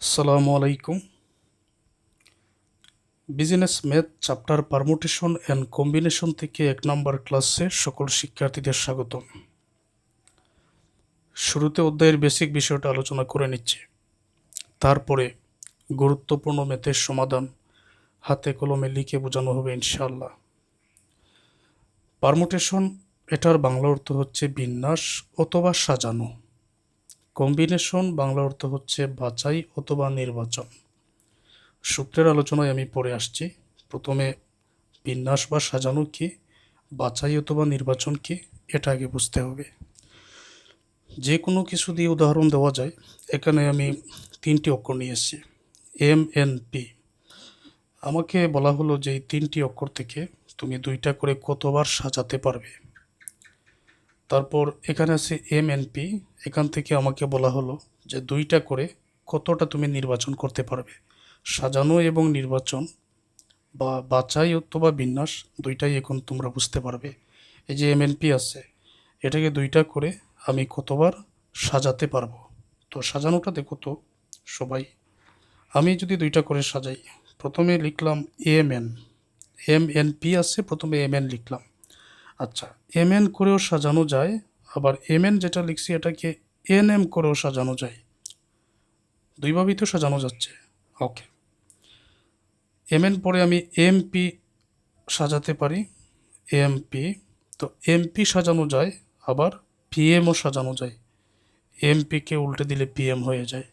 আসসালামু আলাইকুম। Business math chapter permutation and combination থেকে 1 নম্বর ক্লাসে সকল শিক্ষার্থীদের স্বাগতম। শুরুতে অধ্যায়ের বেসিক বিষয়টা আলোচনা করে নিচ্ছি, তারপরে গুরুত্বপূর্ণ ম্যাথের সমাধান হাতে কলমে লিখে বোঝানো হবে ইনশাআল্লাহ। পারমুটেশন, এটার বাংলা অর্থ হচ্ছে বিন্যাস অথবা সাজানো। কম্বিনেশন বাংলা অর্থ হচ্ছে বাছাই অথবা নির্বাচন। সূত্রের আলোচনায় আমি পড়ে আসছি। প্রথমে বিন্যাস বা সাজানো কি, বাছাই অথবা নির্বাচন কি, এটা আগে বুঝতে হবে। যে কোনো কিছু দিয়ে উদাহরণ দেওয়া যায়। এখানে আমি 3টি অক্ষর নিয়ে এসেছি, MNP। আমাকে বলা হলো যে এই 3টি অক্ষর থেকে তুমি 2টা করে কতবার সাজাতে পারবে। তারপর এখানে আছে MNP, এখান থেকে আমাকে বলা হলো যে 2টা করে কতটা তুমি নির্বাচন করতে পারবে। সাজানো এবং নির্বাচন বা বাছাই অথবা বিন্যাস দুইটাই এখন তোমরা বুঝতে পারবে। এই যে MNP আছে, এটাকে 2টা করে আমি কতবার সাজাতে পারবো। তো সাজানোটা দেখো তো সবাই। আমি যদি 2টা করে সাজাই, প্রথমে লিখলাম MNP আছে, প্রথমে MN লিখলাম। আচ্ছা, MN করেও সাজানো যায়, আবার MN যেটা লিখছি এটাকে NM করেও সাজানো যায়। দুইভাবেই তো সাজানো যাচ্ছে। ওকে, MN পরে আমি MP সাজাতে পারি, MP। তো MP সাজানো যায়, আবার PMও সাজানো যায়। MPকে উল্টে দিলে PM হয়ে যায়।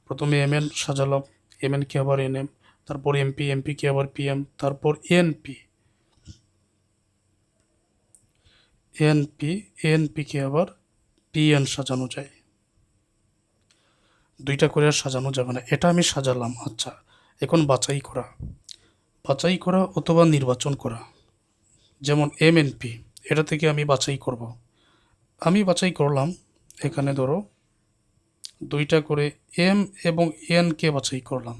প্রথমে MN সাজালাম, MNকে আবার NM, তারপর MPকে আবার PM, তারপর NPকে আবার PN সাজানো যায়। 2টা করে আর সাজানো যাবে না। এটা আমি সাজালাম। আচ্ছা, এখন বাছাই করা অথবা নির্বাচন করা। যেমন MNP, এটা থেকে আমি বাছাই করব। আমি বাছাই করলাম, এখানে ধরো 2টা করে M এবং Nকে বাছাই করলাম।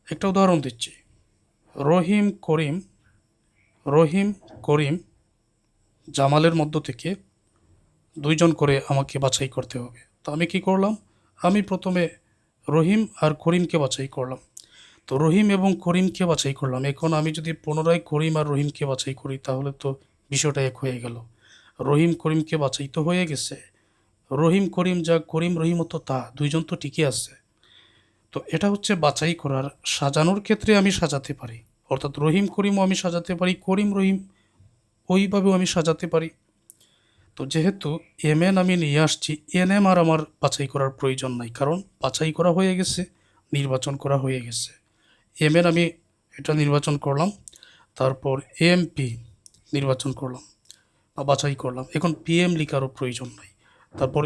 একটা উদাহরণ দিচ্ছি, রহিম করিম জামালের মধ্য থেকে 2জন করে আমাকে বাছাই করতে হবে। তো আমি কি করলাম, আমি প্রথমে রহিম আর করিমকে বাছাই করলাম। তো রহিম এবং করিমকে বাছাই করলাম। এখন আমি যদি পুনরায় করিম আর রহিমকে বাছাই করি, তাহলে তো বিষয়টা এক হয়ে গেল। রহিম করিমকে বাছাই তো হয়ে গেছে, রহিম করিম যা, করিম রহিমও তো তা, 2জন তো ঠিকই আছে। তো এটা হচ্ছে বাছাই করার। সাজানোর ক্ষেত্রে আমি সাজাতে পারি, অর্থাৎ রহিম করিমও আমি সাজাতে পারি, করিম রহিম ওইভাবেও আমি সাজাতে পারি। তো যেহেতু MN আমি নিয়ে আসছি, NM আর আমার বাছাই করার প্রয়োজন নাই, কারণ বাছাই করা হয়ে গেছে, নির্বাচন করা হয়ে গেছে। MN আমি এটা নির্বাচন করলাম, তারপর MP নির্বাচন করলাম বা বাছাই করলাম। এখন PM লিখারও প্রয়োজন নাই। তারপর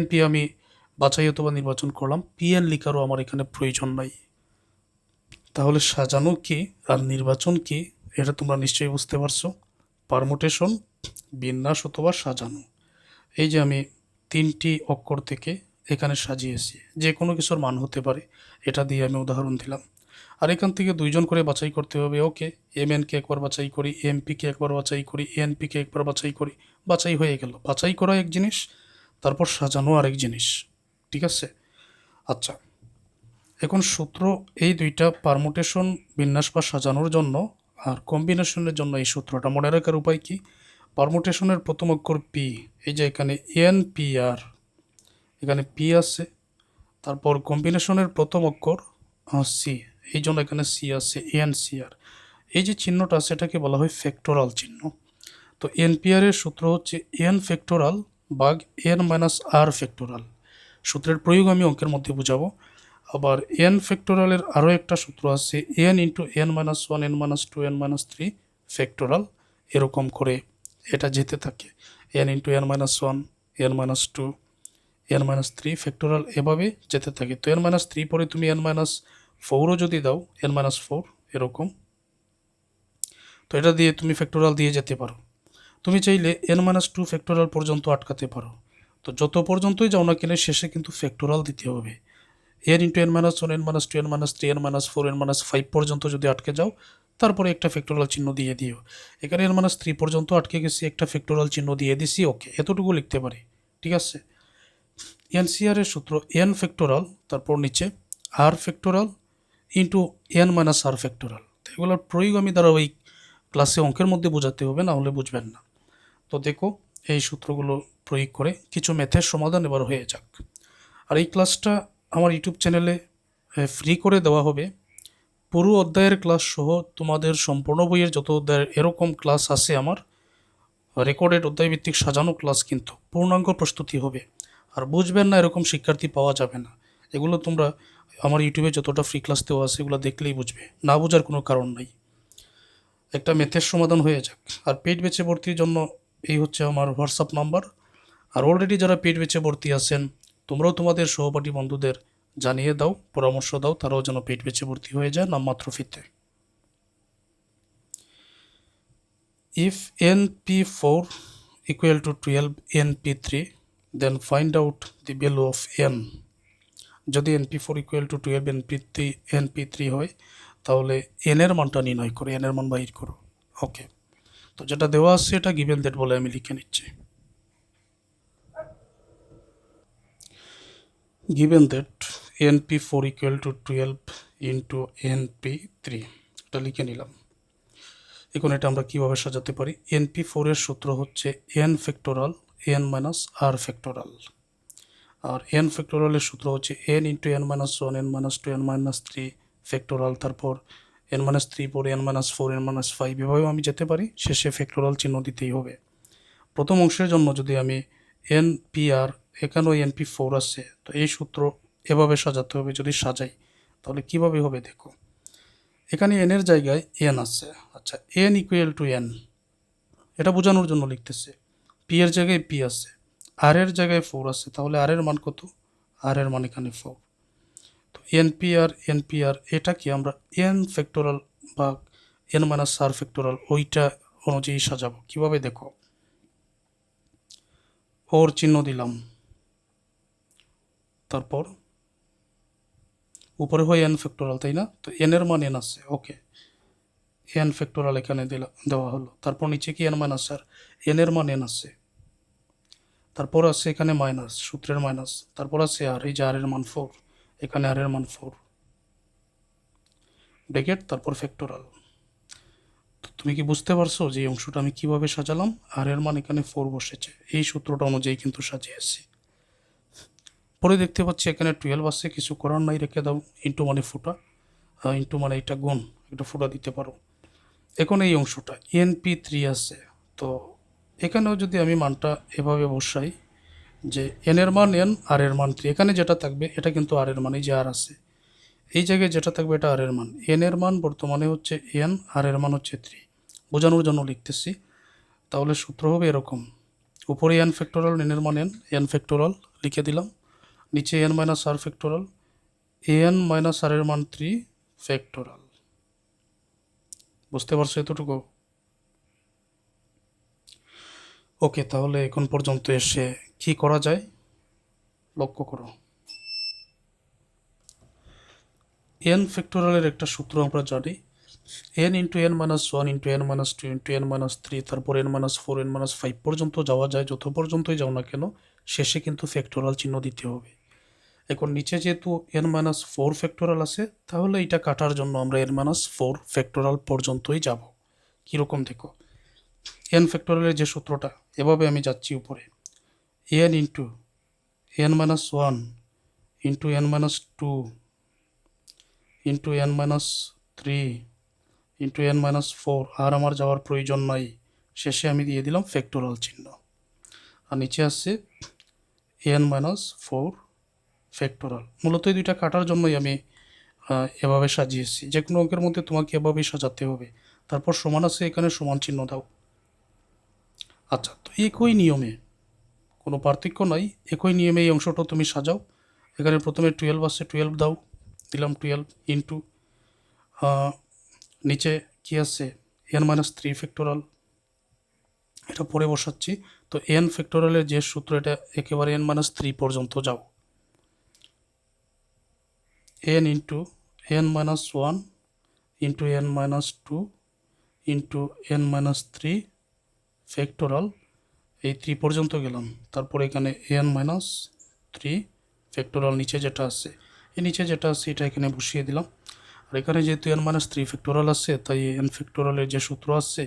NP আমি বাছাই অথবা নির্বাচন করলাম, PN লিখারও আমার এখানে প্রয়োজন নাই। তাহলে সাজানো কি আর নির্বাচন কি, এটা তোমরা নিশ্চয়ই বুঝতে পারছো। পারমুটেশন, বিন্যাস অথবা সাজানো। এই যে আমি 3টি অক্ষর থেকে এখানে সাজিয়েছি, যে কোনো কিছুর মান হতে পারে, এটা দিয়ে আমি উদাহরণ দিলাম। আর এখান থেকে 2জন করে বাছাই করতে হবে। ওকে, MNকে একবার বাছাই করি, MPকে একবার বাছাই করি, NPকে একবার বাছাই করি, বাছাই হয়ে গেল। বাছাই করা এক জিনিস, তারপর সাজানো আরেক জিনিস। ঠিক আছে। আচ্ছা, এখন সূত্র, এই 2টা পারমুটেশন বিন্যাস বা সাজানোর জন্য, আর কম্বিনেশনের জন্য এই সূত্রটা মনে রাখার উপায় কি, পারমুটেশনের প্রথম অক্ষর P, এই যে এখানে NPR, এখানে P আছে। তারপর কম্বিনেশনের প্রথম অক্ষর C, এই জন্য এখানে C আছে, NCR। এই যে চিহ্নটা আছে এটাকে বলা হয় ফ্যাক্টোরাল চিহ্ন। তো NPR এর সূত্র হচ্ছে N ফ্যাক্টোরাল ভাগ N মাইনাস R ফ্যাক্টোরাল। সূত্রের প্রয়োগ আমি অঙ্কের মধ্যে বুঝাবো। আবার N ফ্যাক্টোরালের আরও একটা সূত্র আছে, N into N-1, N-2, N-3 ফ্যাক্টোরাল। এরকম করে এটা যেতে থাকে, N into N-1, N-2, N-3 ফ্যাক্টোরাল, এভাবে যেতে থাকে। তো N-3 পরে তুমি N-4ও যদি দাও, N-4 এরকম। তো এটা দিয়ে তুমি ফ্যাক্টোরাল দিয়ে যেতে পারো। তুমি চাইলে N-2 ফ্যাক্টোরাল পর্যন্ত আটকাতে পারো। তো যত পর্যন্তই যাও না কেন, শেষে কিন্তু ফ্যাক্টোরাল দিতে হবে। N into N-1, N-2, N-3, N-4, N-5 পর্যন্ত যদি আটকে যাও, তারপরে একটা ফ্যাক্টোরাল চিহ্ন দিয়ে দিও। এখানে N-3 পর্যন্ত আটকে গেছি, একটা ফ্যাক্টোরাল চিহ্ন দিয়ে দিছি। ওকে, এতটুকু লিখতে পারি। ঠিক আছে। এনসিআর এর সূত্র এন ফ্যাক্টোরাল, তারপর নিচে আর ফ্যাক্টোরাল ইন্টু এন মাইনাস আর ফ্যাক্টোরাল। এগুলোর প্রয়োগ আমি ধারাবাহিক ক্লাসে অঙ্কের মধ্যে বোঝাতে হবে, না হলে বুঝবেন না। তো দেখো এই সূত্রগুলো প্রয়োগ করে কিছু ম্যাথের সমাধান এবার হয়ে যাক। আর এই ক্লাসটা আমার ইউটিউব চ্যানেলে ফ্রি করে দেওয়া হবে। পুরো অধ্যায়ের ক্লাস সহ তোমাদের সম্পূর্ণ বইয়ের যত অধ্যায়ের এরকম ক্লাস আছে আমার রেকর্ডেড অধ্যায়ভিত্তিক সাজানো ক্লাস, কিন্তু পূর্ণাঙ্গ প্রস্তুতি হবে। আর বুঝবেন না এরকম শিক্ষার্থী পাওয়া যাবে না। এগুলো তোমরা আমার ইউটিউবে যতটা ফ্রি ক্লাস দেওয়া আছে এগুলো দেখলেই বুঝবে, না বোঝার কোনো কারণ নাই। একটা ম্যাথের সমাধান হয়ে যাক। আর পেইড ব্যাচে ভর্তির জন্য এই হচ্ছে আমার হোয়াটসঅ্যাপ নাম্বার। আর অলরেডি যারা পেইড ব্যাচে ভর্তি আছেন তোমরাও তোমাদের সহপাঠী বন্ধুদের জানিয়ে দাও, পরামর্শ দাও, তারাও যেন পেইড ব্যাচে ভর্তি হয়ে যায় নামমাত্র ফিতে। If np4 equal to 12 np3, then find out the value of n. যদি np4 equal to 12 np3 হয় তাহলে n এর মানটা নির্ণয় করো, n এর মান বাইর করো। ওকে, তো যেটা দেওয়া আছে এটা গিভেন দ্যাট বলে আমি লিখে নিচ্ছি। Given that np4 equal to 12 into np3, এটা লিখে নিলাম। এখন এটা আমরা কিভাবে সাজাতে পারি? np4 এর সূত্র হচ্ছে n ফ্যাক্টোরাল n মাইনাস আর ফ্যাক্টোরাল, আর n ফ্যাক্টোরালের সূত্র হচ্ছে n into n minus 1 n minus 2 n minus 3 ফ্যাক্টোরাল, তারপর n মাইনাস 3 পরে n মাইনাস 4 n মাইনাস 5, এভাবেও আমি যেতে পারি, শেষে ফ্যাক্টোরাল চিহ্ন দিতেই হবে। প্রথম অংশের জন্য যদি আমি npr, এখানেও np4 আছে, তো এই সূত্র এভাবে সাজাতে হবে। যদি সাজাই তাহলে কিভাবে হবে দেখো, এখানে n এর জায়গায় n আছে। আচ্ছা, n ইকুয়াল টু n, এটা বোঝানোর জন্য লিখতেছে। p এর জায়গায় p আছে, r এর জায়গায় 4 আছে, তাহলে r এর মান কত? r এর মান এখানে 4। তো npr এটা কি আমরা n ফ্যাক্টোরাল বা n মাইনাস r ফ্যাক্টোরাল ওইটা অনুযায়ী সাজাবো। কিভাবে দেখো, ওর চিহ্ন দিলাম, তারপর উপরে হয় n ফ্যাক্টোরাল, তাই না? তো n এর মান n আছে, ওকে, n ফ্যাক্টোরাল এখানে দেওয়া হলো। তারপর নিচে কি n মাইনাস আর, n এর মান n আছে, তারপর আছে এখানে মাইনাস, সূত্রের মাইনাস, তারপর আছে আর, এই যে আর এর মান 4, এখানে আর এর মান 4 ব্র্যাকেট, তারপর ফ্যাক্টোরাল। তো তুমি কি বুঝতে পারছো যে এই অংশটা আমি কিভাবে সাজালাম? আর এর মান এখানে 4 বসেছে, এই সূত্রটা অনুযায়ী কিন্তু সাজিয়েছি। পরে দেখতে পাচ্ছি এখানে 12 আসছে, কিছু করার নাই, রেখে দাও। ইন্টু মানে ফুটা, ইন্টু মানে এটা গুণ, একটা ফুটা দিতে পারো। এখন এই অংশটা np3 আছে, তো এখানেও যদি আমি মানটা এভাবে বসাই যে n এর মান n, আর এর মান 3, এখানে যেটা থাকবে এটা কিন্তু আর এর মান, এই যে আর আছে, এই জায়গায় যেটা থাকবে এটা আর এর মান। n এর মান বর্তমানে হচ্ছে n, আর এর মান হচ্ছে 3, বোঝানোর জন্য লিখতেছি। তাহলে সূত্র হবে এরকম, উপরে n ফ্যাক্টোরাল, n এর মান n ফ্যাক্টোরাল লিখে দিলাম, নিচে n মাইনাস আর ফ্যাক্টোরাল, n মাইনাস আর এর মান 3 ফ্যাক্টোরাল। বুঝতে পারছো এতটুকু? ওকে, তাহলে এখন পর্যন্ত এসে কি করা যায় লক্ষ্য করো। n ফ্যাক্টোরিয়ালের একটা সূত্র আমরা জানি, n into n minus 1 into n minus 2 into n minus 3, তারপর n মাইনাস 4 n মাইনাস 5 পর্যন্ত যাওয়া যায়। যত পর্যন্তই যাও না কেন শেষে কিন্তু ফ্যাক্টোরিয়াল চিহ্ন দিতে হবে। এখন নিচে যেহেতু n মাইনাস 4 ফ্যাক্টোরিয়াল আছে, তাহলে এটা কাটার জন্য আমরা n মাইনাস 4 ফ্যাক্টোরিয়াল পর্যন্তই যাব। কীরকম দেখো, n ফ্যাক্টোরিয়ালের যে সূত্রটা, এভাবে আমি যাচ্ছি উপরে, n into n minus 1 into n minus 2 into n minus 3 into n minus 4, আর আমার যাওয়ার প্রয়োজন নাই, শেষে আমি দিয়ে দিলাম ফ্যাক্টোরিয়াল চিহ্ন। আর নিচে আসছে n মাইনাস 4 ফ্যাক্টোরিয়াল। মূলত এই দুইটা কাটার জন্যই আমি এভাবে সাজিয়েছি। যে কোনো অঙ্কের মধ্যে তোমাকে এভাবেই সাজাতে হবে। তারপর সমান আছে, এখানে সমান চিহ্ন দাও। আচ্ছা, তো একই নিয়মে, কোনো পার্থক্য নাই, একই নিয়মে এই অংশটা তুমি সাজাও। এখানে প্রথমে 12 আছে, 12 দাও, দিলাম 12 ইন্টু নিচে কি আছে n মাইনাস 3 ফ্যাক্টোরিয়াল, এটা পরে বসাচ্ছি। তো n ফ্যাক্টোরিয়ালের যে সূত্র, এটা একেবারে n মাইনাস 3 পর্যন্ত যাও, n into n minus 1 into n minus 2 into n minus 3 factorial, এই 3 পর্যন্ত গেলাম। তারপর এখানে n মাইনাস 3 ফ্যাক্টোরিয়াল নিচে যেটা আছে, এই নিচে যেটা আছে এটা এখানে বসিয়ে দিলাম। আর এখানে যেহেতু n-3 ফ্যাক্টোরিয়াল আছে, তাই n ফ্যাক্টোরিয়ালের যে সূত্র আছে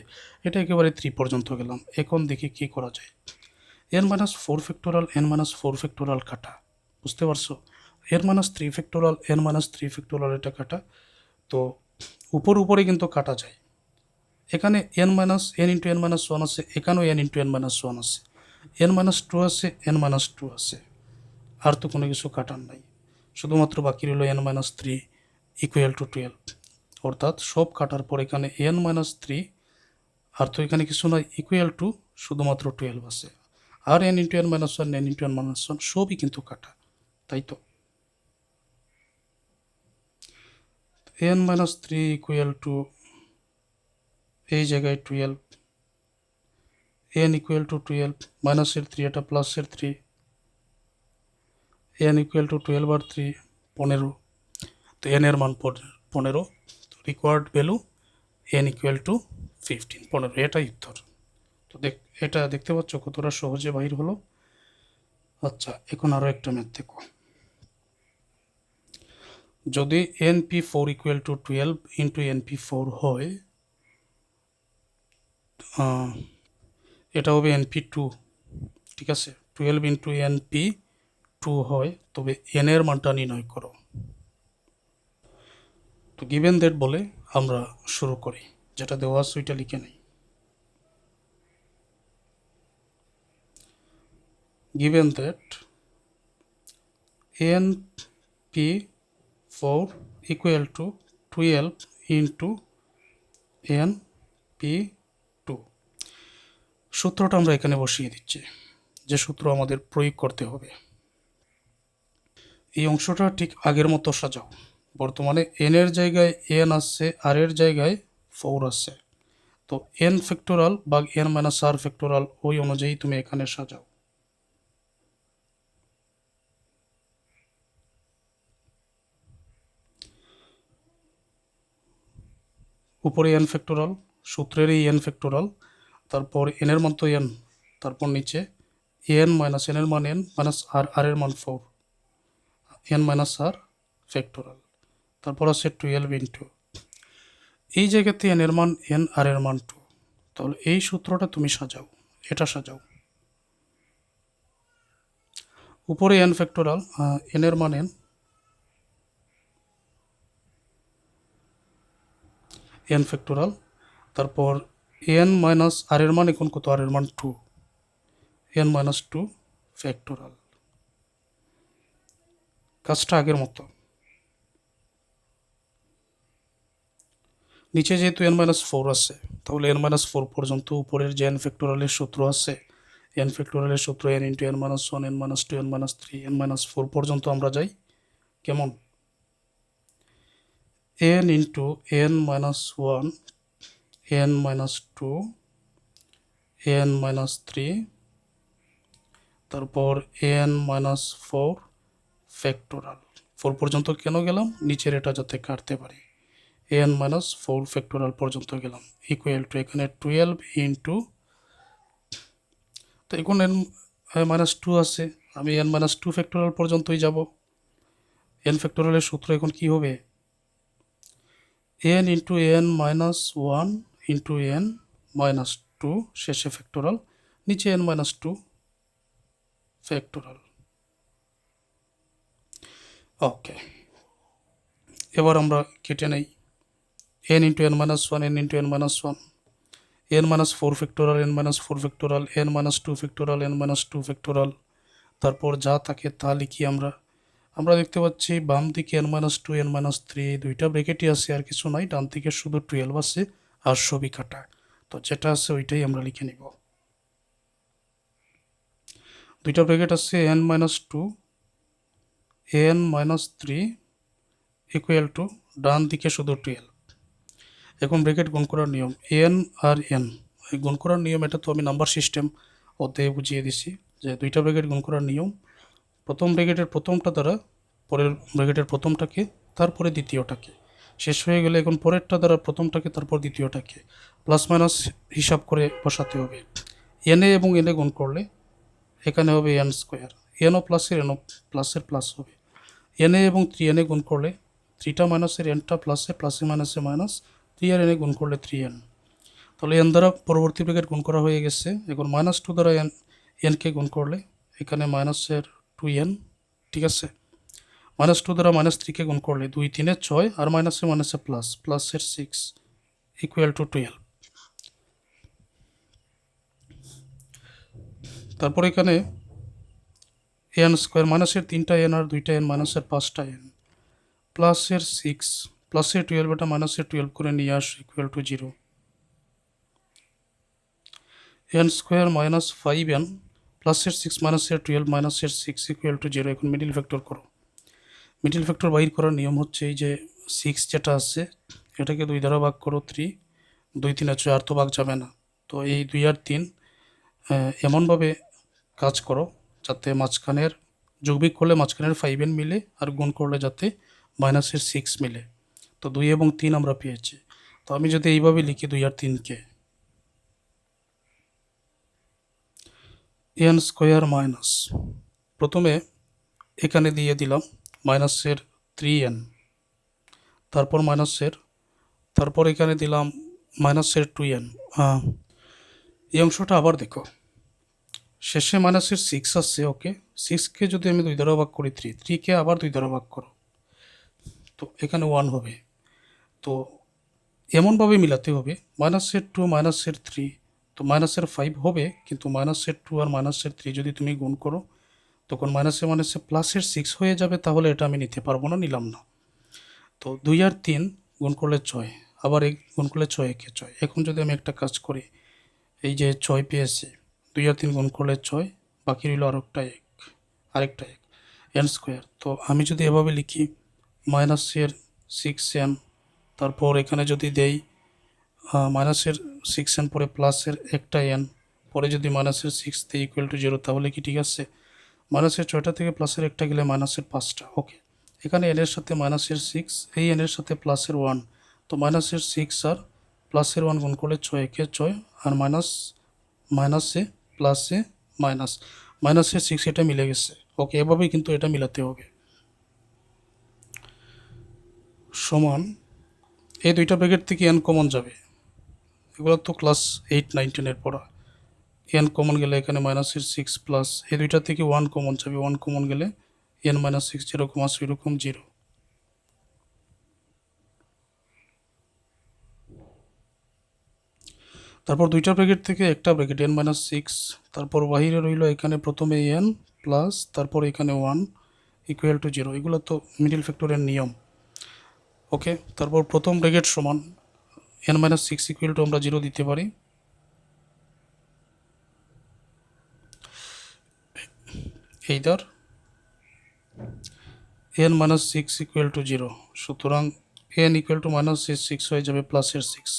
এটা একেবারে 3 পর্যন্ত গেলাম। এখন দেখি কি করা যায়। n-4 ফ্যাক্টোরিয়াল n-4 ফ্যাক্টোরিয়াল কাটা, বুঝতে পারছো? n-3 ফ্যাক্টোরিয়াল n-3 ফ্যাক্টোরিয়াল এটা কাটা, তো উপরে কিন্তু কাটা যায়। এখানে n ইন্টু n-1 আছে, এখানেও n ইন্টু n-1 আছে, n-2 আছে, n-2 আছে, আর তো কোনো কিছু কাটার নাই। শুধুমাত্র বাকি রইল n-3 ইকুয়াল টু 12, অর্থাৎ সব কাটার পর এখানে n-3 আর তো এখানে কিছু নয়, ইকুয়াল টু শুধুমাত্র 12 আছে। আর n into n-1 n into n-1 সবই কিন্তু কাটা, তাই তো? n-3 ইকুয়াল টু এই জায়গায় 12, n ইকুয়াল টু 12, মাইনাসের 3 এটা প্লাসের 3, n ইকুয়াল টু 12 আর 3 15, তো n এর মান 15, তো required value n equal to 15, এটাই উত্তর। তো এটা দেখতে পাচ্ছ কতটা সহজে বাহির হলো। আচ্ছা, এখন আরও একটা ম্যাথ দেখো। যদি np4 equal to 12 into np4 হয়, এটা হবে np2, ঠিক আছে? 12 ইন্টু np2 হয়, তবে n এর মানটা নির্ণয় করো। তো গিভেন দ্যাট বলে আমরা শুরু করি, যেটা দেওয়া আছে ওইটা লিখে নেই। Given that np4 equal to 12 into np2, সূত্রটা আমরা এখানে বসিয়ে দিচ্ছি, যে সূত্র আমাদের প্রয়োগ করতে হবে। এই অংশটা ঠিক আগের মতো সাজাও। বর্তমানে n এর জায়গায় n আছে, আর এর জায়গায় 4 আছে, তো n ফ্যাক্টোরাল বা n-r ফ্যাক্টোরাল ওই অনুযায়ী তুমি এখানে সাজাও। উপরে n ফ্যাক্টোরাল, সূত্রের এই n ফ্যাক্টোরাল, তারপর n এর মান তো n, তারপর নিচে n মাইনাস n এর মান n মাইনাস r এর মান 4, n-r ফ্যাক্টোরাল, তারপর আছে 12 ইন্টু এই জায়গাতে n এর মান n আর এর মান 2। তাহলে এই সূত্রটা তুমি সাজাও, এটা সাজাও। উপরে n ফ্যাক্টোরাল, n এর মান n ফ্যাক্টোরাল, তারপর n মাইনাস আর এর মান এখন কত, আর এর মান 2, n-2 ফ্যাক্টোরাল। কাজটা আগের মতো। নিচে যেহেতু n-4 আছে, তাহলে n-4 পর্যন্ত উপরের যে n ফ্যাক্টোরিয়ালের সূত্র আছে, n ফ্যাক্টোরিয়ালের সূত্র n into n-1 n-2 n-3 n-4 পর্যন্ত আমরা যাই। কেমন? n into n-1 n-2 n-3, তারপর n-4 ফ্যাক্টোরিয়াল। 4 পর্যন্ত কেন গেলাম? নিচের এটা যাতে কাটতে পারি। n-4 ফ্যাক্টোরিয়াল পর্যন্ত গেলাম, ইকুয়াল টু এখানে 12 ইন্টু, তো এখন n-2 আছে, আমি n-2 ফ্যাক্টোরিয়াল পর্যন্তই যাব। n ফ্যাক্টোরিয়ালের সূত্র এখন কি হবে? n into n-1 into n-2 শেষে ফ্যাক্টোরিয়াল, নিচে n-2 ফ্যাক্টোরিয়াল। ওকে, এবার আমরা কেটে নেই। n into n-1 n into n-1 n-4 factorial n-4 factorial n-2 factorial n-2 factorial, তারপর যা থাকে তা লিখি আমরা দেখতে পাচ্ছি বাম দিকে n-2 n-3 দুইটা ব্র্যাকেটই আছে, আর কিছু নাই। ডান দিকে শুধু 12 আছে আর সবই কাটা, তো যেটা আছে ওইটাই আমরা লিখে নিব। দুইটা ব্র্যাকেট আছে n-2 n-3 ইকুয়াল টু ডান দিকে শুধু 12। এখন ব্র্যাকেট গুণ করার নিয়ম, n আর n এই গুণ করার নিয়ম, এটা তো আমি নাম্বার সিস্টেম অধ্যায়ে বুঝিয়ে দিছি যে দুইটা ব্র্যাকেট গুণ করার নিয়ম, প্রথম ব্র্যাকেটের প্রথমটা দ্বারা পরের ব্র্যাকেটের প্রথমটাকে, তারপরে দ্বিতীয়টাকে, শেষ হয়ে গেলে এখন পরেরটা দ্বারা প্রথমটাকে, তারপর দ্বিতীয়টাকে প্লাস মাইনাস হিসাব করে বসাতে হবে। এনে এবং এনে গুণ করলে এখানে হবে n স্কোয়ার, এন ও প্লাসের প্লাস হবে, এন এ এবং 3n গুণ করলে 3টা মাইনাসের এনটা প্লাসে মাইনাসে মাইনাস 3 আর এন গুণ করলে 3n। তাহলে এন দ্বারা পরবর্তী ব্র্যাকেট গুণ করা হয়ে গেছে। এখন -2 দ্বারা এনকে গুণ করলে এখানে মাইনাসের 2n, ঠিক আছে। -2 দ্বারা -3কে গুণ করলে 2 3 6 আর মাইনাসে প্লাসের 6 ইকুয়াল টু 12। তারপর এখানে এন স্কোয়ার, মাইনাসের 3টা এন আর 2টা এন, মাইনাসের 5টা এন, প্লাসের 6 প্লাসের 12, এটা মাইনাসের 12 করে নিয়ে আস equal to 0। N square minus 5n প্লাসের 6 মাইনাসের 12 মাইনাসের 6 ইকুয়াল টু 0। এখন মিডিল ফ্যাক্টর করো। মিডিল ফ্যাক্টর বাইর করার নিয়ম হচ্ছে এই যে 6 যেটা আছে এটাকে 2 দ্বারা ভাগ করো, 3 2 3 আছে, আর তো ভাগ যাবে না। তো এই 2 আর 3 এমনভাবে কাজ করো যাতে মাঝখানের যোগবিয়োগ করলে মাঝখানের 5n মিলে, আর গুণ করলে যাতে মাইনাসের 6 মিলে। তো 2 এবং 3 আমরা পেয়েছি। তো আমি যদি এইভাবে লিখি 2 আর 3কে, এন স্কোয়ার মাইনাস, প্রথমে এখানে দিয়ে দিলাম মাইনাসের 3n, তারপর এখানে দিলাম মাইনাসের 2n। এই অংশটা আবার দেখো, শেষে মাইনাসের 6 আসছে, ওকে। 6কে যদি আমি 2 দ্বারা ভাগ করি 3কে আবার 2 দ্বারা ভাগ করো, তো এখানে 1 হবে। তো এমনভাবে মিলাতে হবে মাইনাসের 2 মাইনাসের 3, তো মাইনাসের 5 হবে, কিন্তু মাইনাসের 2 আর মাইনাসের 3 যদি তুমি গুণ করো তখন মাইনাসে প্লাসের 6 হয়ে যাবে। তাহলে এটা আমি নিতে পারবো না, নিলাম না। তো 2 আর 3 গুণ করলে 6, আবার এই গুণ করলে 6 একে 6। এখন যদি আমি একটা কাজ করি, এই যে 6 পেয়েছি, 2 আর 3 গুণ করলে 6, বাকি রইল আরেকটা এক, এন স্কোয়ার। তো আমি যদি এভাবে লিখি মাইনাসের 6n, তারপর এখানে যদি দেই মাইনাসের 6n পরে প্লাসের একটা n, পরে যদি মাইনাসের 6 দিই ইকুয়াল টু 0, তাহলে কি ঠিক আছে? মাইনাসের 6টা থেকে প্লাসের একটা গেলে মাইনাসের 5টা, ওকে। এখানে এন এর সাথে মাইনাসের 6, এই এন এর সাথে প্লাসের 1, তো মাইনাসের 6 আর প্লাসের 1 গুণ করলে 6 একে 6, আর মাইনাসে প্লাসে মাইনাসের 6, এটা মিলে গেছে, ওকে। এভাবেই কিন্তু এটা মিলাতে হবে। সমান এই দুইটা ব্র্যাকেট থেকে এন কমন যাবে, এগুলো তো ক্লাস 8 9 10 পড়া। এন কমন গেলে এখানে মাইনাসের 6 প্লাস এই দুইটা থেকে 1 কমন যাবে, 1 কমন গেলে এন মাইনাস 6 যেরকম আছে এরকম 0। তারপর দুইটা ব্র্যাকেট থেকে একটা ব্র্যাকেট এন মাইনাস 6, তারপর বাহিরে রইল এখানে প্রথমে এন প্লাস তারপর এখানে 1 ইকুয়াল টু 0। এগুলো তো মিডিল ফ্যাক্টরের নিয়ম, ওকে। তারপর প্রথম ব্র্যাকেট সমান এন মাইনাস 6 ইকুয়াল টু আমরা 0 দিতে পারি, either N minus 6 equal to 0। সুতরাং এন ইকুয়াল টু মাইনাস 6 হয়ে যাবে প্লাসের 6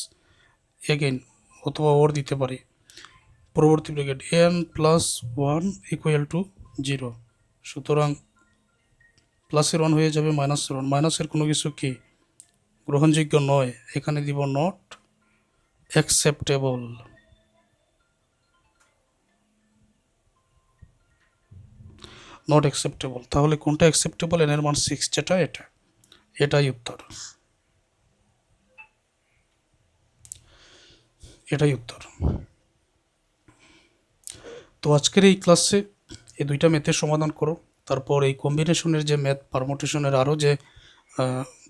এগেইন, অথবা ওর দিতে পারি পরবর্তী bracket N plus 1 equal to 0। সুতরাং প্লাসের 1 হয়ে যাবে মাইনাসের 1, মাইনাসের কোনো কিছু কি গ্রহণযোগ্য নয়, এখানে দিব নট অ্যাকসেপ্টেবল। নট অ্যাকসেপ্টেবল, তাহলে কোনটা অ্যাকসেপ্টেবল? এন এর মান 6, যেটা এটাই উত্তর, এটাই উত্তর। তো আজকের এই ক্লাসে এই দুইটা ম্যাথের সমাধান করো, তারপর এই কম্বিনেশনের যে ম্যাথ, পারমুটেশনের আরও যে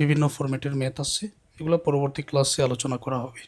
বিভিন্ন ফরম্যাটের ম্যাথ আছে, এগুলো পরবর্তী ক্লাসে আলোচনা করা হবে।